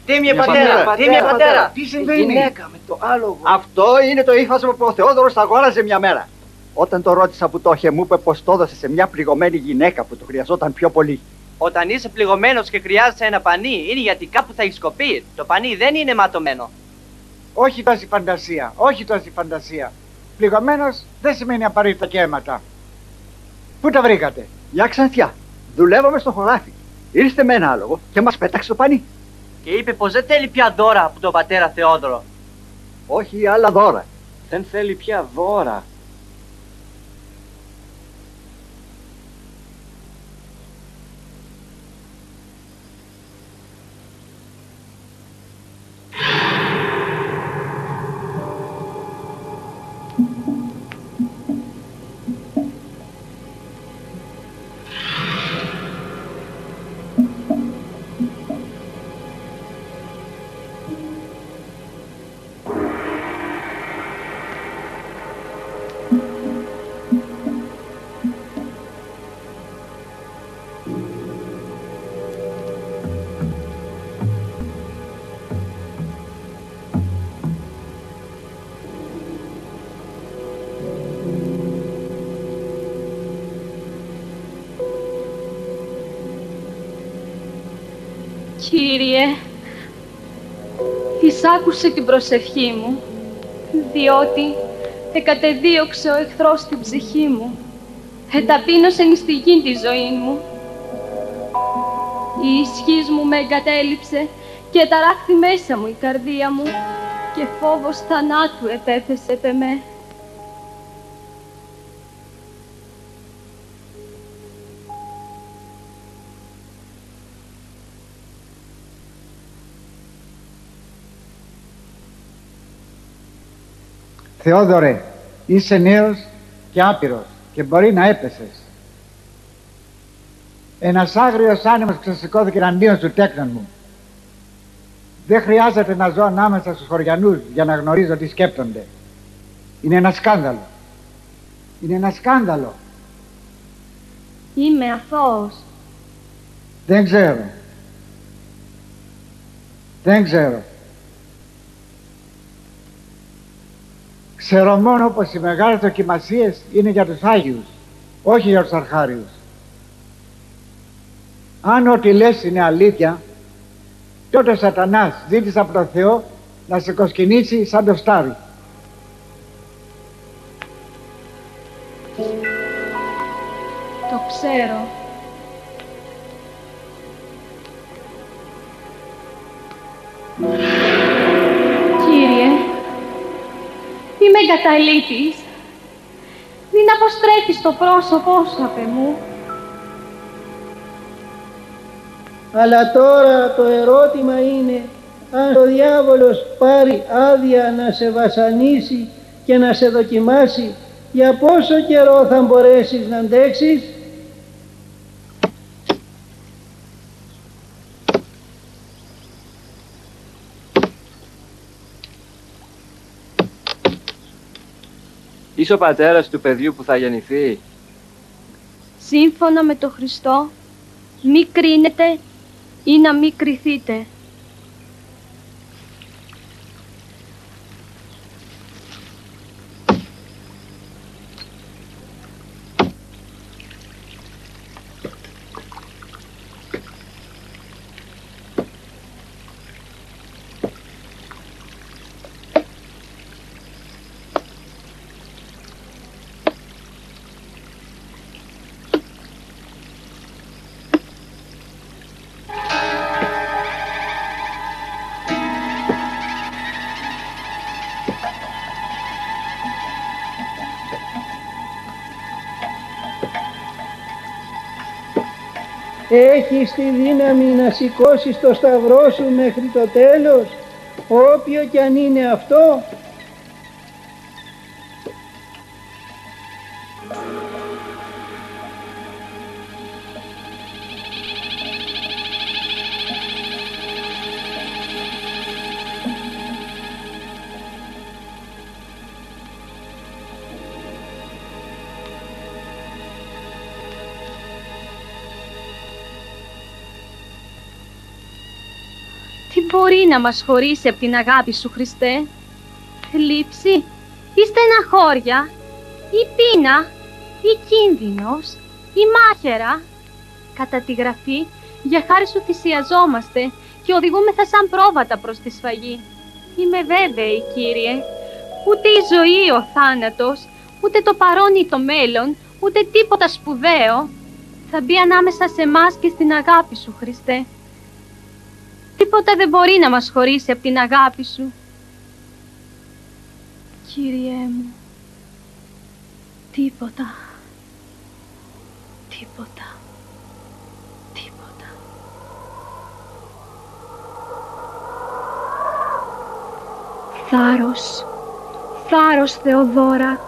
Τίμιε πατέρα, τίμιε πατέρα. Τι συμβαίνει? Γυναίκα με το άλογο. Αυτό είναι το ύφασμα που ο Θεόδωρος αγόραζε μια μέρα. Όταν το ρώτησα που το είχε, μου είπε πως το έδωσε σε μια πληγωμένη γυναίκα που το χρειαζόταν πιο πολύ. Όταν είσαι πληγωμένος και χρειάζεσαι ένα πανί, είναι γιατί κάπου θα έχεις κοπεί. Το πανί δεν είναι ματωμένο. Όχι τόση φαντασία, όχι τόση φαντασία. Πληγωμένος δεν σημαίνει απαραίτητα και αίματα. Πού τα βρήκατε? Μια Ξανθιά. Δουλεύαμε στο χωράφι. Ήρθε με ένα άλογο και μας πέταξε το πανί. Και είπε πως δεν θέλει πια δώρα από τον πατέρα Θεόδωρο. Όχι άλλα δώρα. Δεν θέλει πια δώρα. Κύριε, εισάκουσε την προσευχή μου, διότι εκατεδίωξε ο εχθρός την ψυχή μου, εταπείνωσε εις τη γη τη ζωή μου. Η ισχύς μου με εγκατέλειψε και ταράχθη μέσα μου η καρδία μου και φόβος θανάτου επέθεσε επ' εμέ. Θεόδωρε, είσαι νέος και άπειρος και μπορεί να έπεσες. Ένας άγριος άνεμος ξεσηκώθηκε εναντίον σου, τέκνον μου. Δεν χρειάζεται να ζω ανάμεσα στους χωριανούς για να γνωρίζω τι σκέπτονται. Είναι ένα σκάνδαλο. Είναι ένα σκάνδαλο. Είμαι αθώος. Δεν ξέρω. Δεν ξέρω. Ξέρω μόνο πως οι μεγάλες δοκιμασίες είναι για τους Άγιους, όχι για τους αρχάριους. Αν ό,τι λες είναι αλήθεια, τότε ο Σατανάς ζήτησε από τον Θεό να σε κοσκινήσει σαν το στάρι. Το ξέρω. Κύριε, είμαι εγκαταλείπης. Μην αποστρέφεις το πρόσωπό σου απ' εμού. Αλλά τώρα το ερώτημα είναι αν ο διάβολος πάρει άδεια να σε βασανίσει και να σε δοκιμάσει, για πόσο καιρό θα μπορέσεις να αντέξεις? Είσαι ο πατέρας του παιδιού που θα γεννηθεί. Σύμφωνα με τον Χριστό, μη κρίνετε ή να μη κριθείτε. Έχεις τη δύναμη να σηκώσεις το σταυρό σου μέχρι το τέλος, όποιο κι αν είναι αυτό. Τι μπορεί να μας χωρίσει από την αγάπη σου, Χριστέ? Θλίψη ή στεναχώρια ή πείνα ή κίνδυνος ή μάχαιρα? Κατά τη Γραφή, για χάρη σου θυσιαζόμαστε και οδηγούμεθα σαν πρόβατα προς τη σφαγή. Είμαι βέβαιη, Κύριε, ούτε η ζωή ή ο θάνατος, ούτε το παρόν ή το μέλλον, ούτε τίποτα σπουδαίο θα μπει ανάμεσα σε εμάς και στην αγάπη σου, Χριστέ. Τίποτα δεν μπορεί να μας χωρίσει από την αγάπη σου. Κύριέ μου, τίποτα, τίποτα, τίποτα. Θάρρος, θάρρος, Θεοδώρα.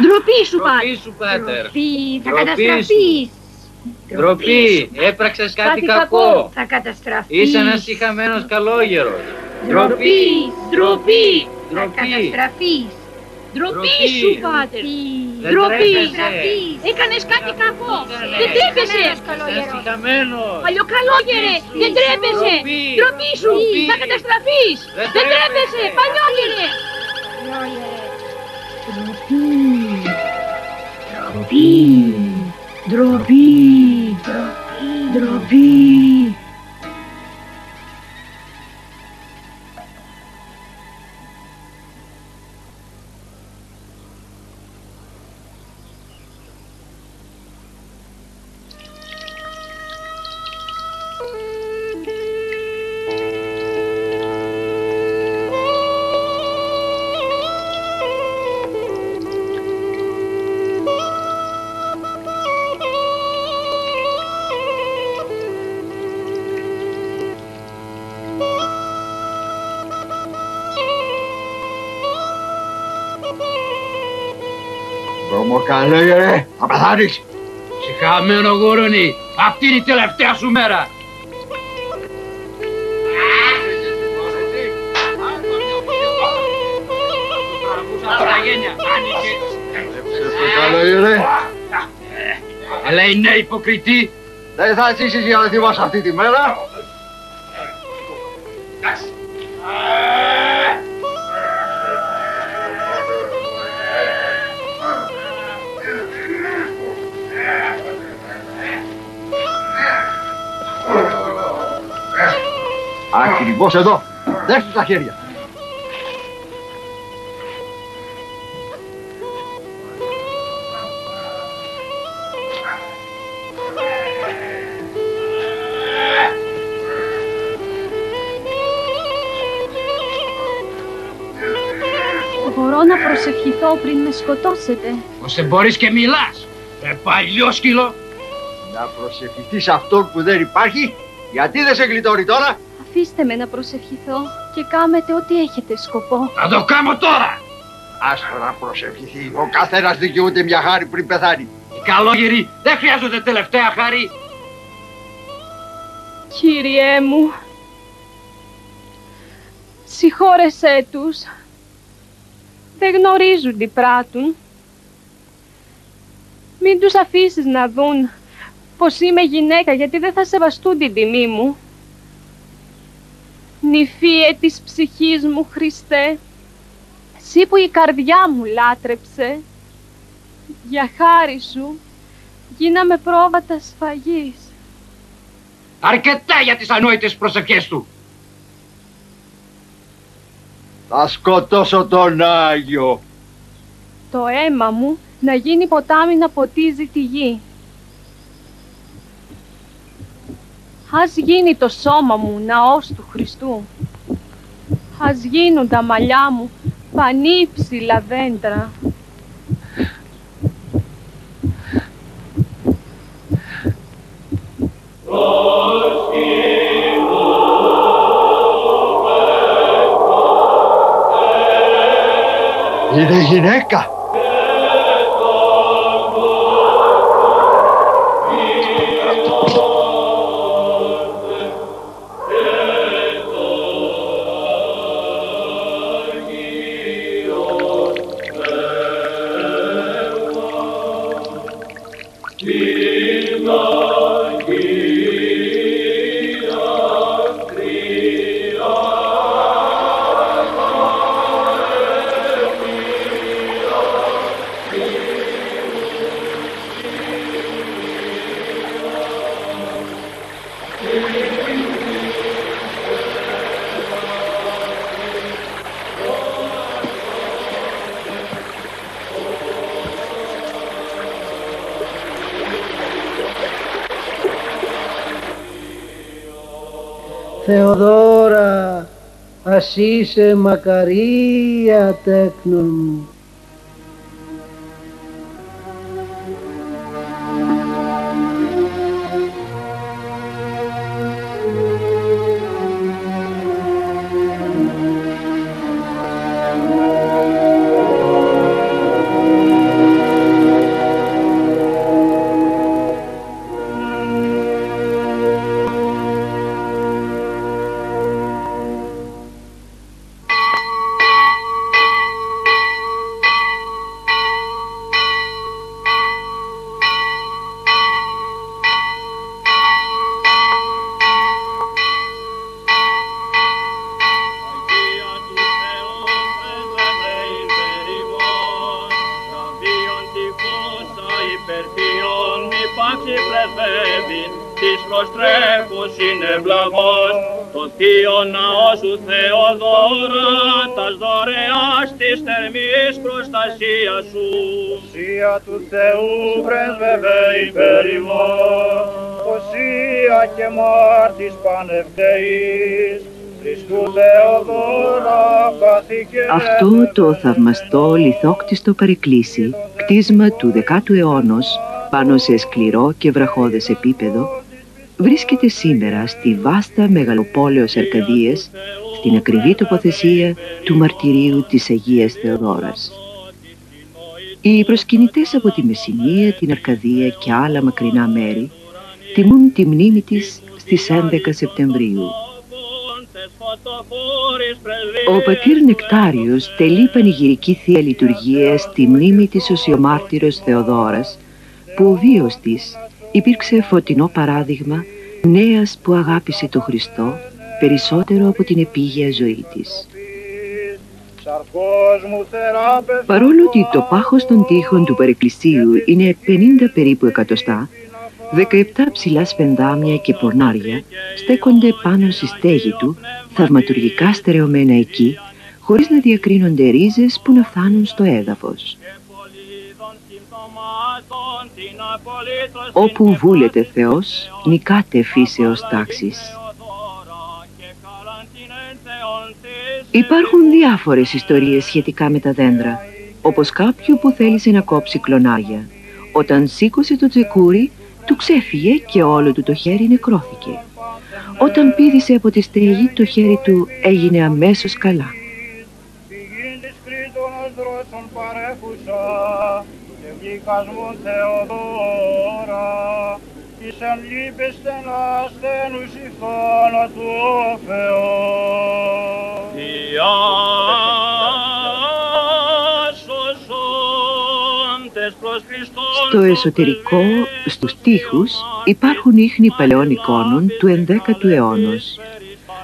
Ντροπή σου, Πάτερ. Ντροπή σου, Πάτερ. Ντροπή, θα καταστραφείς. Ντροπή, έπραξες κάτι κακό. Θα καταστραφείς. Είσαι ένας συχαμένος καλόγερος. Ντροπή, ντροπή, θα Ντροπή. καταστραφείς. Ντροπή σου, Πάτερ. Δεν Ντροπή, τρέπεσαι. έκανες κάτι κακό. Δεν τρέπεσαι. Είσαι συχαμένος. Παλιοκαλόγερε, δεν τρέπεσαι. Ντροπή σου, θα καταστραφείς. Δεν τρέπεσαι, παλιόγερε. Ντροπή, ντροπή, ντροπή. Καλόγερε, θα πεθάνεις. Συχαμένο γουρούνι, αυτή είναι η τελευταία σου μέρα. Καλόγερε. Λέει ναι, υποκριτή. Δεν θα ζήσεις για να θυμάσαι αυτή τη μέρα. Ακριβώς εδώ. Δες τους τα χέρια. Μπορώ να προσευχηθώ πριν με σκοτώσετε? Ώστε μπορείς και μιλάς, παλιόσκυλο. Να προσευχηθείς αυτόν που δεν υπάρχει, γιατί δεν σε γλιτώνει τώρα. Αφήστε με να προσευχηθώ και κάμετε ό,τι έχετε σκοπό. Θα το κάνω τώρα. Άστο να προσευχηθεί, ο καθένας δικαιούται μια χάρη πριν πεθάνει. Οι καλόγεροι δεν χρειάζονται τελευταία χάρη. Κύριέ μου, συγχώρεσέ τους. Δεν γνωρίζουν τι πράττουν. Μην τους αφήσεις να δουν πως είμαι γυναίκα, γιατί δεν θα σεβαστούν την τιμή μου. Νηφίε της ψυχής μου, Χριστέ, εσύ που η καρδιά μου λάτρεψε, για χάρη σου γίναμε πρόβατα σφαγής. Αρκετά για τις ανόητες προσευχές του. Θα σκοτώσω τον Άγιο. Το αίμα μου να γίνει ποτάμι να ποτίζει τη γη. Ας γίνει το σώμα μου ναός του Χριστού. Ας γίνουν τα μαλλιά μου πανύψηλα δέντρα. Είναι γυναίκα. Θεοδώρα, ας είσαι μακαρία τέκνον μου. Το θείο ναό σου Θεοδώρα, τας δωρεάς της θερμής προστασίας σου. Οσία του Θεού πρέσβευε υπέρ ημών, Οσία και μάρτης πανευτεής, Χριστού Θεοδώρα καθήκε. Αυτό το θαυμαστό λιθόκτιστο παρεκκλήσι, κτίσμα του 10ου αιώνος πάνω σε σκληρό και βραχώδες επίπεδο, βρίσκεται σήμερα στη βάστα μεγαλοπόλεως Αρκαδίας, στην ακριβή τοποθεσία του μαρτυρίου της Αγίας Θεοδόρας. Οι προσκυνητές από τη Μεσσηνία, την Αρκαδία και άλλα μακρινά μέρη τιμούν τη μνήμη της στις 11 Σεπτεμβρίου. Ο πατήρ Νεκτάριος τελεί πανηγυρική θεία λειτουργία στη μνήμη της οσιομάρτυρος Θεοδόρας, που ο βίος της υπήρξε φωτεινό παράδειγμα νέας που αγάπησε το Χριστό περισσότερο από την επίγεια ζωή της. Παρόλο ότι το πάχος των τοίχων του παρεκκλησίου είναι 50 περίπου εκατοστά, 17 ψηλά σπενδάμια και πορνάρια στέκονται πάνω στη στέγη του, θαυματουργικά στερεωμένα εκεί, χωρίς να διακρίνονται ρίζες που να φτάνουν στο έδαφος. Όπου βούλεται Θεός, νικάται φύσεως τάξης. Υπάρχουν διάφορες ιστορίες σχετικά με τα δέντρα, όπως κάποιου που θέλησε να κόψει κλονάρια. Όταν σήκωσε το τσεκούρι, του ξέφυγε και όλο του το χέρι νεκρώθηκε. Όταν πήδησε από τη στέγη, το χέρι του έγινε αμέσως καλά. εις αν λείπεστεν ασθένους η θάνατου ο Θεός. Στο εσωτερικό, στους τοίχους, υπάρχουν ίχνη παλαιών εικόνων του 11ου αιώνος.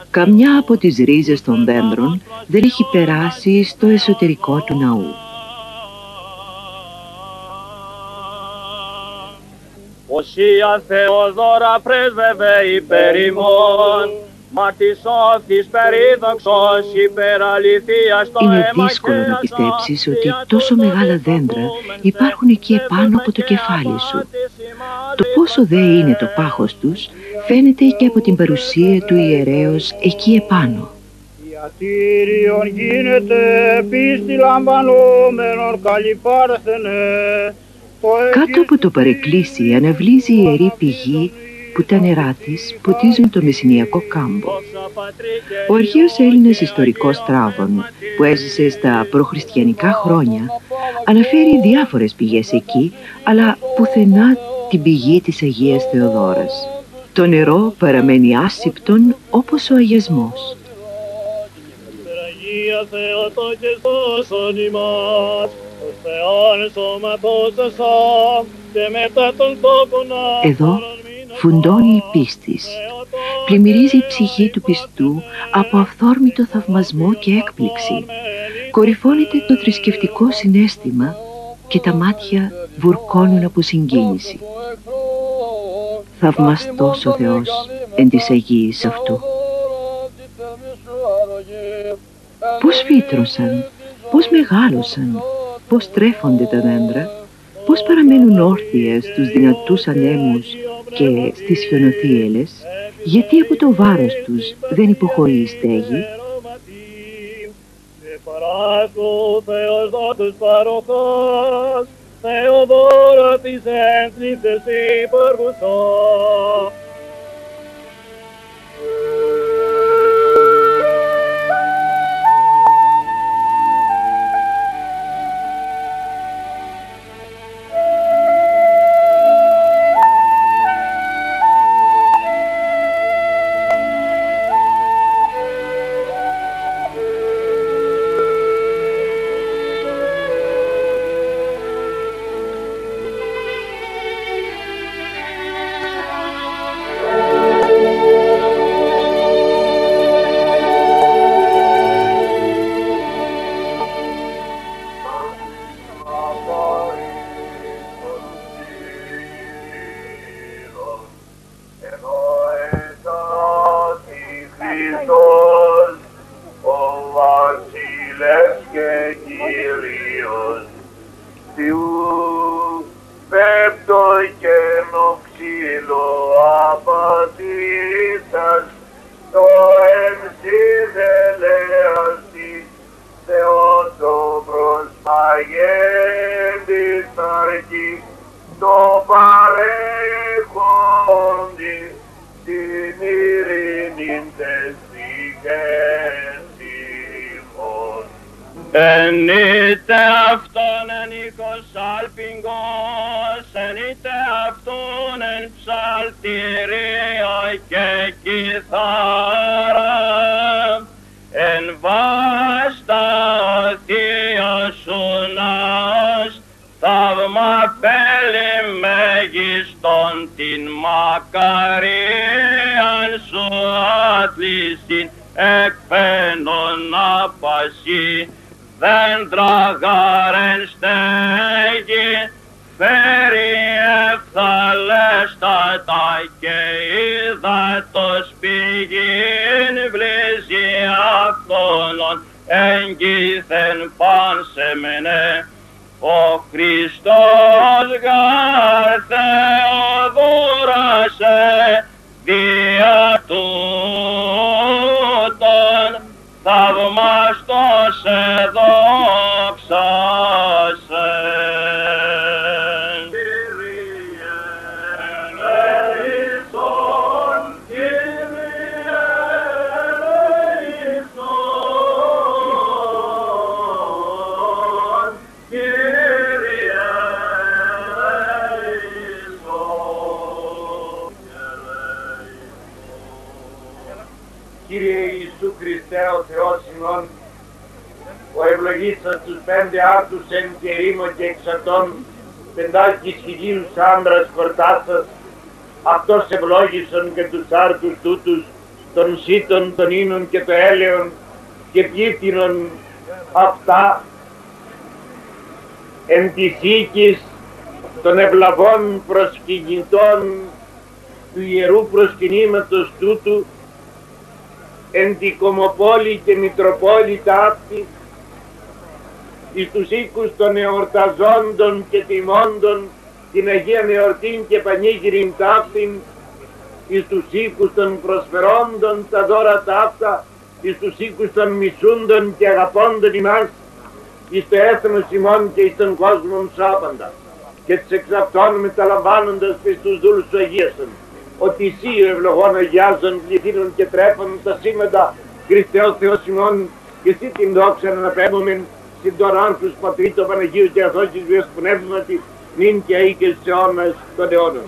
Καμιά από τις ρίζες των δέντρων δεν έχει περάσει στο εσωτερικό του ναού. Οσία Θεοδόρα πρέσβευε υπέρ ημών, μα της όφης περίδοξος υπεραληθείας το αίμα. Είναι δύσκολο να πιστέψεις ότι τόσο μεγάλα δέντρα υπάρχουν εκεί επάνω από το κεφάλι σου. Το πόσο δε είναι το πάχος τους φαίνεται και από την παρουσία του ιερέως εκεί επάνω. Διατήριον γίνεται πίστη λαμβανόμενον καλή Πάρθενε. Κάτω από το παρεκκλήσι αναβλύζει η ιερή πηγή που τα νερά της ποτίζουν το Μεσσηνιακό κάμπο. Ο αρχαίος Έλληνας ιστορικός Στράβων, που έζησε στα προχριστιανικά χρόνια, αναφέρει διάφορες πηγές εκεί, αλλά πουθενά την πηγή της Αγίας Θεοδόρας. Το νερό παραμένει άσυπτον όπως ο αγιασμός. Εδώ φουντώνει η πίστης. Πλημμυρίζει η ψυχή του πιστού από αυθόρμητο θαυμασμό και έκπληξη. Κορυφώνεται το θρησκευτικό συναίσθημα και τα μάτια βουρκώνουν από συγκίνηση. Θαυμαστός ο Θεός εν της Αγίας αυτού. Πώς φύτρωσαν, πώς μεγάλωσαν, πώς τρέφονται τα δέντρα, πώς παραμένουν όρθια στους δυνατούς ανέμους και στις χιονοθύελες, γιατί από το βάρος τους δεν υποχωρεί η στέγη. Παράσου Θεός δότους παροχάς, Θεοδόρα της ένθλιψης υπεργουσά. Εν είτε αυτόν εν οίκος αλπιγκός, εν είτε αυτόν εν ψαλτηρία και κιθάρα, εν βάστα ο Θείος σου ναός, θαύμα πέλη μέγιστον την μακαρίαν σου άθλησιν εκπαίνων απασί. Δέντρα γάρεν στέγη, φέρει ευθαλέστατα και ύδατος πηγήν βλύζει αυτόνων εγγύθεν πάνσεμενε. Ο Χριστός γάρ Θεοδόρασε δια τούτον, θαυμαστός σε δόξασε. Κύριε ελέησον, Κύριε ελέησον, Κύριε ελέησον. Κύριε Ιησού Χριστέ ο Θεός ημών, ο ευλογήσας τους 5 άρτους εν και ρήμο και εξατών, 5.000 άντρας χορτάσας, αυτός ευλόγησον και τους άρτους τούτους, των σύτων, των ίνων και το έλεον, και πλήττυνον αυτά εν της οίκης των ευλαβών προσκυνητών του Ιερού Προσκυνήματος τούτου, εν τη Κομοπόλη και Μητροπόλη ταύτη, εις τους οίκους των εορταζόντων και τιμώντων την Αγίαν εορτήν και πανήγυριν ταύτην, εις τους οίκους των προσφερόντων τα δώρα ταύτα, εις τους οίκους των μισούντων και αγαπώντων ημάς, εις το έθνος ημών και εις τον κόσμον σάπαντα, και τις εξ αυτών μεταλαμβάνοντας εις τους δούλους του Αγίασον, ότι εσύ ο ευλογών αγιάζων, πληθύνων και τρέφων τα σήματα Χριστέ ο Θεός ημών, και εσύ την δόξα να αναπέμπομεν συν τον Άνθους Πατρί το Παναγίου και Αθώς της Βίας Πνεύματι, νυν και αεί και στους αιώνας των αιώνων.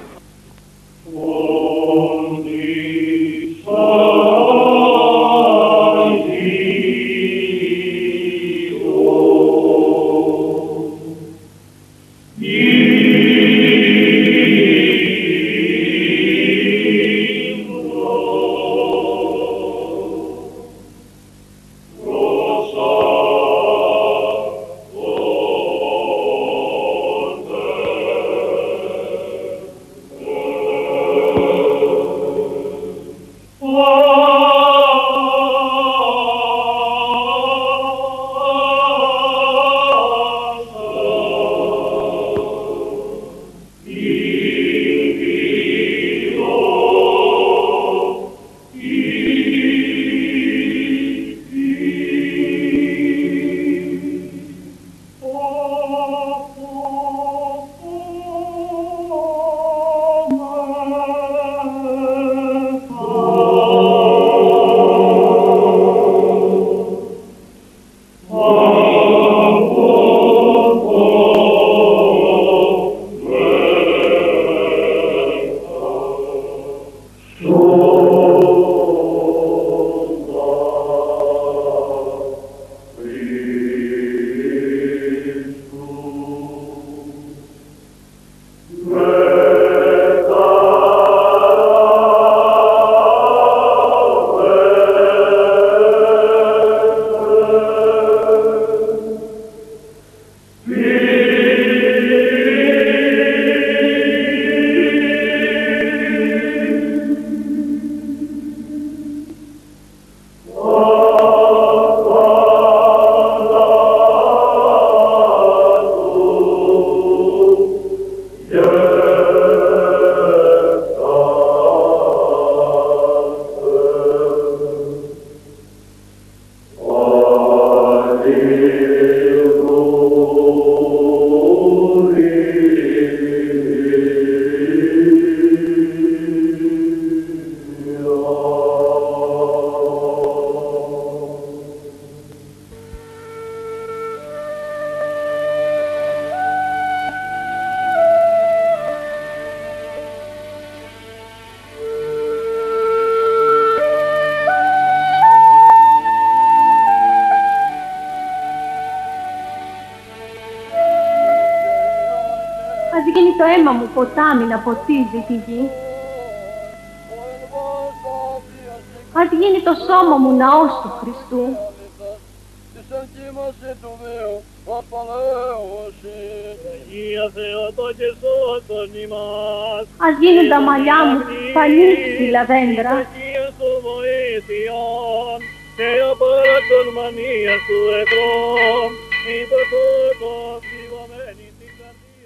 Ας γίνει το αίμα μου ποτάμι να ποτίζει τη γη. Ας γίνει το σώμα μου ναός του Χριστού. Ας γίνουν τα μαλλιά μου πανίξι λαβέντρα. Και απαρά των μανίας του εχθρών, υπερτούτο θλιβωμένη την καρδία.